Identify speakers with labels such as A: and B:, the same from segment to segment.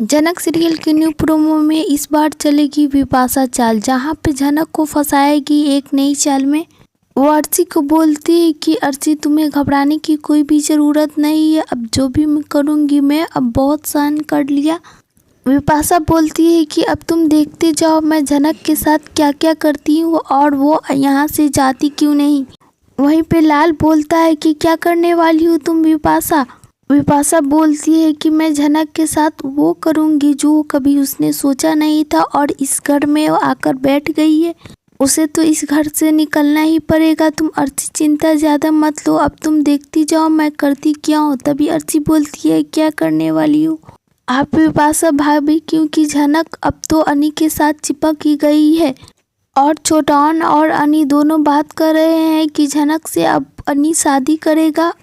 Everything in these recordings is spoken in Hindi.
A: जनक सीरियल के न्यू प्रोमो में इस बार चलेगी बिपाशा चाल, जहां पे जनक को फंसाएगी एक नई चाल में। वो अर्ची को बोलती है कि अर्ची तुम्हें घबराने की कोई भी ज़रूरत नहीं है, अब जो भी मैं करूँगी मैं अब बहुत सहन कर लिया। बिपाशा बोलती है कि अब तुम देखते जाओ मैं जनक के साथ क्या क्या करती हूँ और वो यहाँ से जाती क्यों नहीं। वहीं पे लाल बोलता है कि क्या करने वाली हो तुम बिपाशा। बिपाशा बोलती है कि मैं जनक के साथ वो करूँगी जो कभी उसने सोचा नहीं था और इस घर में आकर बैठ गई है, उसे तो इस घर से निकलना ही पड़ेगा। तुम अर्ची चिंता ज़्यादा मत लो, अब तुम देखती जाओ मैं करती क्या हूँ। तभी अर्ची बोलती है क्या करने वाली हो आप बिपाशा भाभी, क्योंकि जनक अब तो अनी के साथ चिपक ही गई है और छोटान और अनी दोनों बात कर रहे हैं कि जनक से अब अनी शादी करेगा।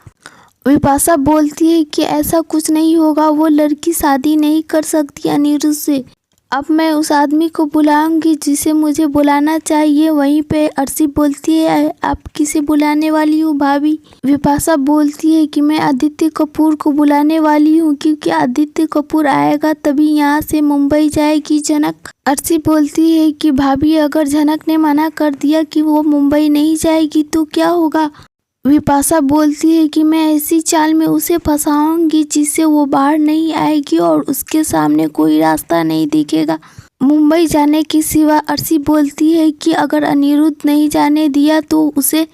A: बिपाशा बोलती है कि ऐसा कुछ नहीं होगा, वो लड़की शादी नहीं कर सकती अनिरुद्ध से। अब मैं उस आदमी को बुलाऊंगी जिसे मुझे बुलाना चाहिए। वहीं पे अर्ची बोलती है आप किसे बुलाने वाली हो भाभी। बिपाशा बोलती है कि मैं आदित्य कपूर को बुलाने वाली हूँ, क्योंकि आदित्य कपूर आएगा तभी यहाँ से मुंबई जाएगी जनक। अर्ची बोलती है कि भाभी अगर जनक ने मना कर दिया कि वो मुंबई नहीं जाएगी तो क्या होगा। बिपाशा बोलती है कि मैं ऐसी चाल में उसे फंसाऊंगी जिससे वो बाहर नहीं आएगी और उसके सामने कोई रास्ता नहीं दिखेगा मुंबई जाने के सिवा। अर्ची बोलती है कि अगर अनिरुद्ध नहीं जाने दिया तो उसे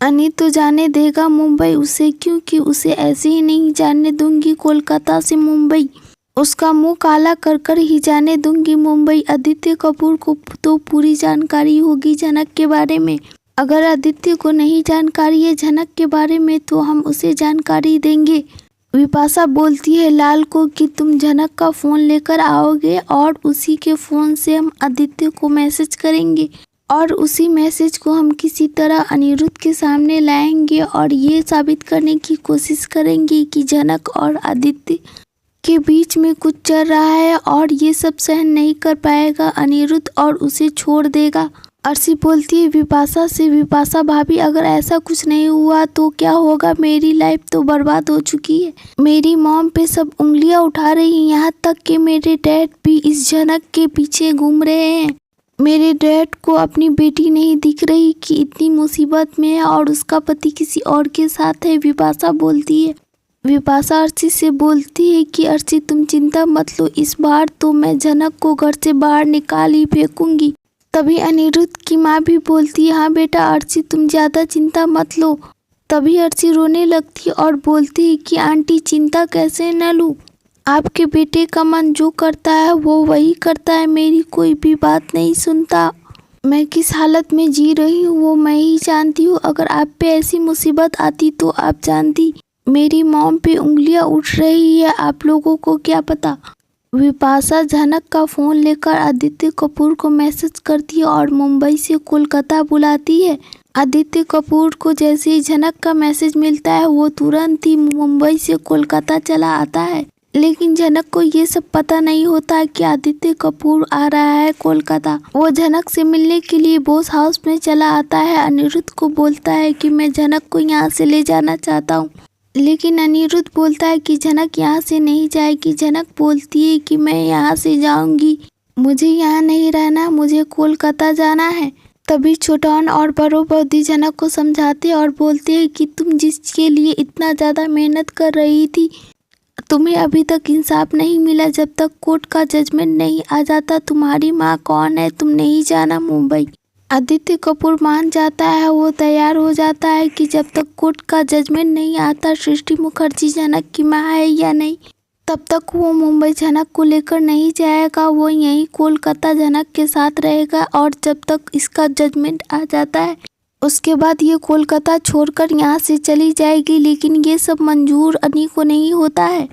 A: अनी तो जाने देगा मुंबई उसे, क्योंकि उसे ऐसे ही नहीं जाने दूंगी कोलकाता से मुंबई, उसका मुंह काला कर कर ही जाने दूंगी मुंबई। आदित्य कपूर को तो पूरी जानकारी होगी जनक के बारे में, अगर आदित्य को नहीं जानकारी है जनक के बारे में तो हम उसे जानकारी देंगे। बिपाशा बोलती है लाल को कि तुम जनक का फ़ोन लेकर आओगे और उसी के फ़ोन से हम आदित्य को मैसेज करेंगे और उसी मैसेज को हम किसी तरह अनिरुद्ध के सामने लाएंगे और ये साबित करने की कोशिश करेंगे कि जनक और आदित्य के बीच में कुछ चल रहा है और ये सब सहन नहीं कर पाएगा अनिरुद्ध और उसे छोड़ देगा। अर्ची बोलती है बिपाशा से बिपाशा भाभी अगर ऐसा कुछ नहीं हुआ तो क्या होगा, मेरी लाइफ तो बर्बाद हो चुकी है, मेरी मॉम पे सब उंगलियां उठा रही हैं, यहाँ तक कि मेरे डैड भी इस जनक के पीछे घूम रहे हैं। मेरे डैड को अपनी बेटी नहीं दिख रही कि इतनी मुसीबत में है और उसका पति किसी और के साथ है। बिपाशा बोलती है। बिपाशा अर्ची से बोलती है कि अर्ची तुम चिंता मत लो, इस बार तो मैं जनक को घर से बाहर निकाल ही फेंकूंगी। तभी अनिरुद्ध की माँ भी बोलती है हाँ बेटा अर्ची तुम ज़्यादा चिंता मत लो। तभी अर्ची रोने लगती और बोलती है कि आंटी चिंता कैसे न लूँ, आपके बेटे का मन जो करता है वो वही करता है, मेरी कोई भी बात नहीं सुनता। मैं किस हालत में जी रही हूँ वो मैं ही जानती हूँ, अगर आप पे ऐसी मुसीबत आती तो आप जानती। मेरी मॉम पे उंगलियाँ उठ रही है, आप लोगों को क्या पता। बिपाशा जनक का फ़ोन लेकर आदित्य कपूर को मैसेज करती है और मुंबई से कोलकाता बुलाती है। आदित्य कपूर को जैसे ही जनक का मैसेज मिलता है वो तुरंत ही मुंबई से कोलकाता चला आता है, लेकिन जनक को ये सब पता नहीं होता कि आदित्य कपूर आ रहा है कोलकाता। वो जनक से मिलने के लिए बॉस हाउस में चला आता है। अनिरुद्ध को बोलता है कि मैं जनक को यहाँ से ले जाना चाहता हूँ, लेकिन अनिरुद्ध बोलता है कि जनक यहाँ से नहीं जाएगी। जनक बोलती है कि मैं यहाँ से जाऊंगी, मुझे यहाँ नहीं रहना, मुझे कोलकाता जाना है। तभी छोटान और बड़ो बौदी जनक को समझाते और बोलते हैं कि तुम जिसके लिए इतना ज़्यादा मेहनत कर रही थी तुम्हें अभी तक इंसाफ नहीं मिला, जब तक कोर्ट का जजमेंट नहीं आ जाता तुम्हारी माँ कौन है, तुम नहीं जाना मुंबई। आदित्य कपूर मान जाता है, वो तैयार हो जाता है कि जब तक कोर्ट का जजमेंट नहीं आता सृष्टि मुखर्जी जनक की माँ है या नहीं तब तक वो मुंबई जनक को लेकर नहीं जाएगा, वो यहीं कोलकाता जनक के साथ रहेगा और जब तक इसका जजमेंट आ जाता है उसके बाद ये कोलकाता छोड़कर यहाँ से चली जाएगी। लेकिन ये सब मंजूर अनी को नहीं होता है।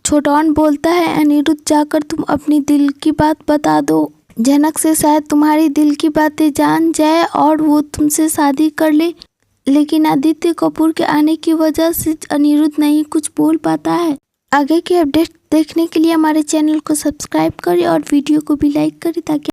A: छोटान बोलता है अनिरुद्ध जाकर तुम अपनी दिल की बात बता दो, जनक से शायद तुम्हारी दिल की बातें जान जाए और वो तुमसे शादी कर ले। लेकिन आदित्य कपूर के आने की वजह से अनिरुद्ध नहीं कुछ बोल पाता है। आगे के अपडेट देखने के लिए हमारे चैनल को सब्सक्राइब करें और वीडियो को भी लाइक करें ताकि